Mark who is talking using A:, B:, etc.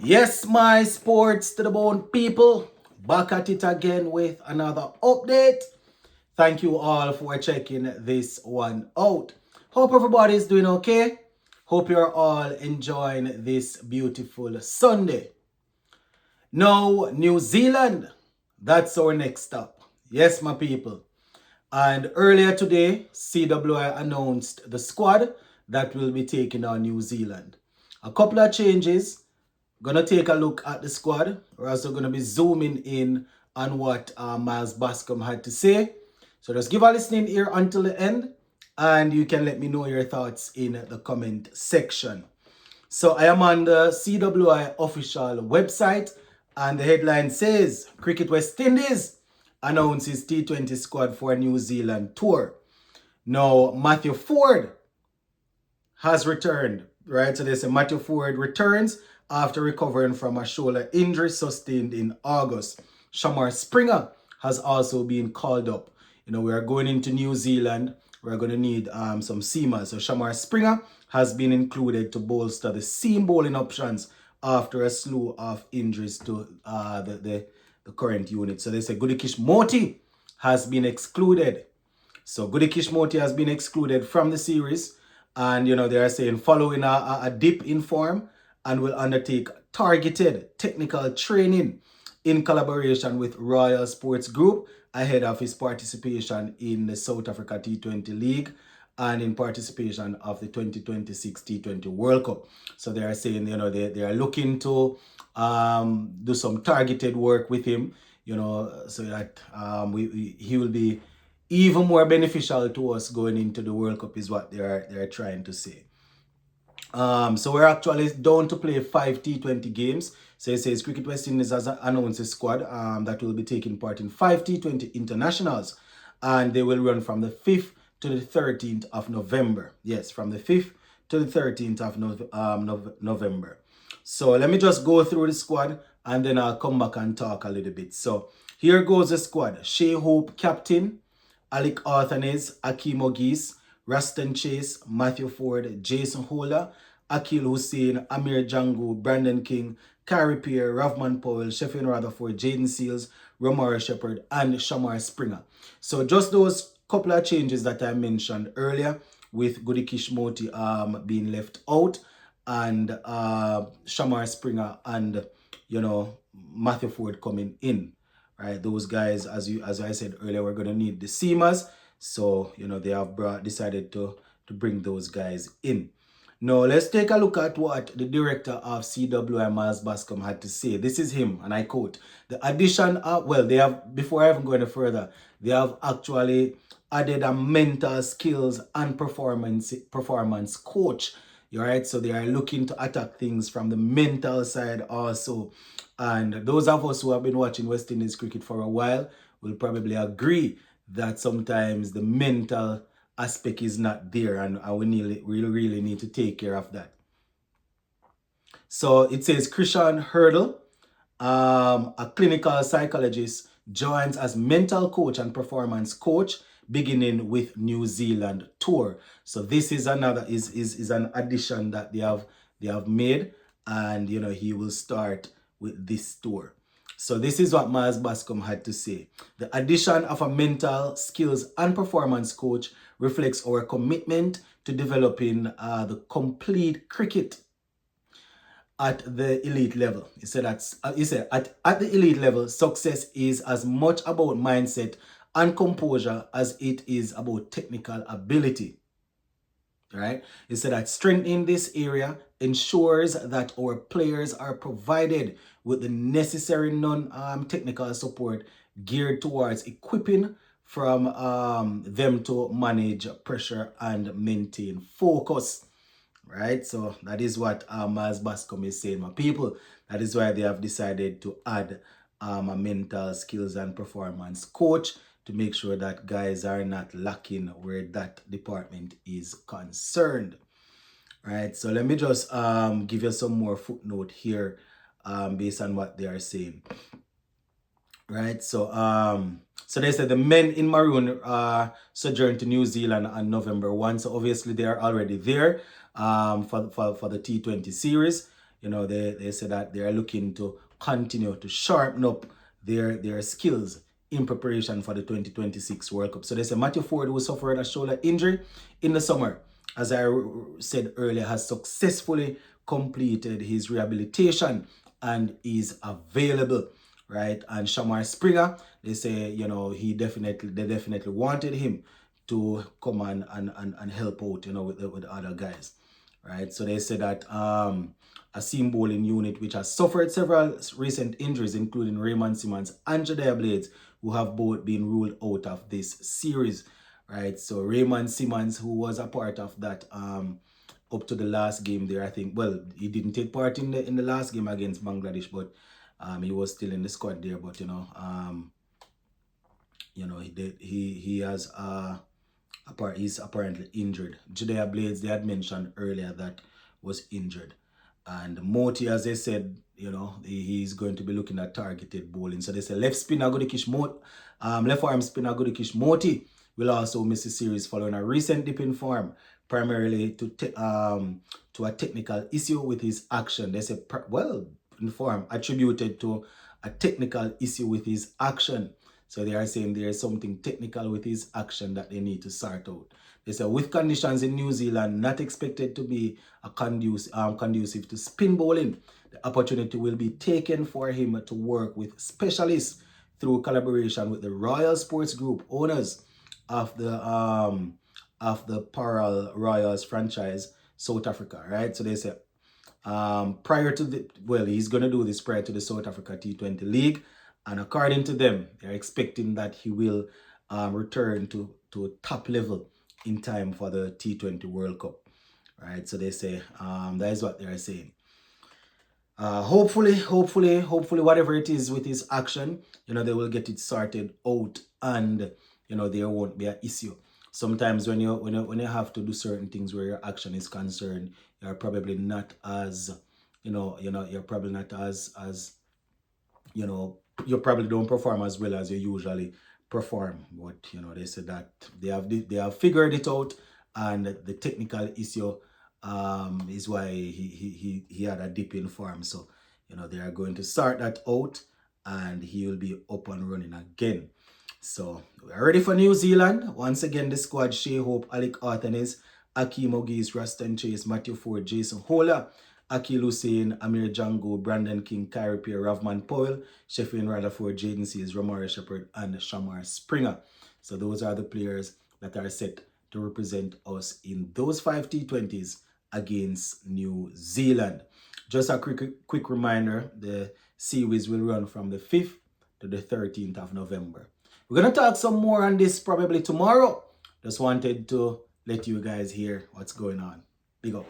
A: Yes, my sports to the bone people, back at it again with another update. Thank you all for checking this one out. Hope everybody is doing okay. Hope you're all enjoying this beautiful Sunday. Now, New Zealand, that's our next stop. Yes, my people. And earlier today, CWI announced the squad that will be taking on New Zealand. A couple of changes. Gonna take a look at the squad. We're also gonna be zooming in on what Miles Bascom had to say. So just give a listening ear until the end, and you can let me know your thoughts in the comment section. So I am on the CWI official website, and the headline says Cricket West Indies announces T20 squad for New Zealand tour. Now Matthew Ford has returned, right? So they say Matthew Ford returns after recovering from a shoulder injury sustained in August. Shamar Springer has also been called up. We are going into New Zealand. We're going to need some seamers. So Shamar Springer has been included to bolster the seam bowling options after a slew of injuries to the current unit. So they say Gudikish Moti has been excluded. So Gudikish Moti has been excluded from the series. And, they are saying following a dip in form and will undertake targeted technical training in collaboration with Royal Sports Group ahead of his participation in the South Africa T20 League and in participation of the 2026 T20 World Cup. So they are saying, they are looking to do some targeted work with him, so that he will be even more beneficial to us going into the World Cup is what they're trying to say. So we're actually down to play 5 T20 games. So it says Cricket West Indies has announced a squad that will be taking part in 5 T20 internationals. And they will run from the 5th to the 13th of November. Yes, from the 5th to the 13th of November. So let me just go through the squad and then I'll come back and talk a little bit. So here goes the squad. Shea Hope, captain. Alec Arthanes, Akeem Ogis, Raston Chase, Matthew Ford, Jason Hola, Akil Hussein, Amir Jangu, Brandon King, Kyrie Pierre, Ravman Powell, Sheffield Rutherford, Jaden Seals, Romara Shepherd, and Shamar Springer. So just those couple of changes that I mentioned earlier with Gudikish Moti being left out and Shamar Springer and, Matthew Ford coming in. Right, those guys, as I said earlier, we're gonna need the seamers. So they have decided to bring those guys in. Now let's take a look at what the director of CWI, Miles Bascom, had to say. This is him, and I quote: "The addition of they have before I even go any further, they have actually added a mental skills and performance coach." All right, so they are looking to attack things from the mental side also. And those of us who have been watching West Indies cricket for a while will probably agree that sometimes the mental aspect is not there, and we really need to take care of that. So it says Krishan Hurdle, a clinical psychologist, joins as mental coach and performance coach beginning with New Zealand tour. So this is another is an addition that they have made, and he will start with this tour. So this is what Miles Bascom had to say. The addition of a mental skills and performance coach reflects our commitment to developing the complete cricket at the elite level. He said at the elite level, success is as much about mindset and composure as it is about technical ability. Right? He said that strengthening this area ensures that our players are provided with the necessary non-technical support geared towards equipping from them to manage pressure and maintain focus. Right? So that is what Miles Bascom is saying, my people. That is why they have decided to add a mental skills and performance coach to make sure that guys are not lacking where that department is concerned. Right, so let me just give you some more footnote here based on what they are saying. Right, so so they said the men in maroon sojourned to New Zealand on November 1. So obviously they are already there for the T20 series. they say that they are looking to continue to sharpen up their skills in preparation for the 2026 World Cup. So they say Matthew Ford, who suffered a shoulder injury in the summer, as I said earlier, has successfully completed his rehabilitation and is available, right? And Shamar Springer, they say, they definitely wanted him to come and help out, with the other guys, right? So they say that a seam bowling unit which has suffered several recent injuries, including Raymond Simmons and Jediah Blades, who have both been ruled out of this series, right? So Raymond Simmons, who was a part of that up to the last game there, I think. Well, he didn't take part in the last game against Bangladesh, but he was still in the squad there. But he has he's apparently injured. Jediah Blades, they had mentioned earlier, that was injured. And Moti, as they said, he's going to be looking at targeted bowling. So they say left spinner Gudikish Moti, left arm spinner Gudikish Moti will also miss the series following a recent dip in form, primarily to a technical issue with his action. They say, in form attributed to a technical issue with his action. So they are saying there is something technical with his action that they need to sort out. They say with conditions in New Zealand not expected to be conducive to spin bowling, the opportunity will be taken for him to work with specialists through collaboration with the Royal Sports Group, owners of the Paral Royals franchise, South Africa, right? So they say prior to he's going to do this prior to the South Africa T20 League. And according to them, they're expecting that he will return to top level in time for the T20 World Cup, right? So they say that is what they're saying. Hopefully, whatever it is with his action, they will get it sorted out, and there won't be an issue. Sometimes when you have to do certain things where your action is concerned, you're probably not as you're probably not as you probably don't perform as well as you usually perform. But they said that they have figured it out, and the technical issue is why he had a dip in form. So they are going to sort that out, and he will be up and running again. So we're ready for New Zealand. Once again, the squad: Shea Hope, Alec Arthanes, Akeem Ogis, Raston Chase, Matthew Ford, Jason Hola, Akil Hussein, Amir Django, Brandon King, Kyrie Pierre, Ravman Powell, Sheffield Rutherford, Jaden Sears, Romari Shepherd, and Shamar Springer. So those are the players that are set to represent us in those 5 T20s against New Zealand. Just a quick reminder, the series will run from the 5th to the 13th of November. We're going to talk some more on this probably tomorrow. Just wanted to let you guys hear what's going on. Big up.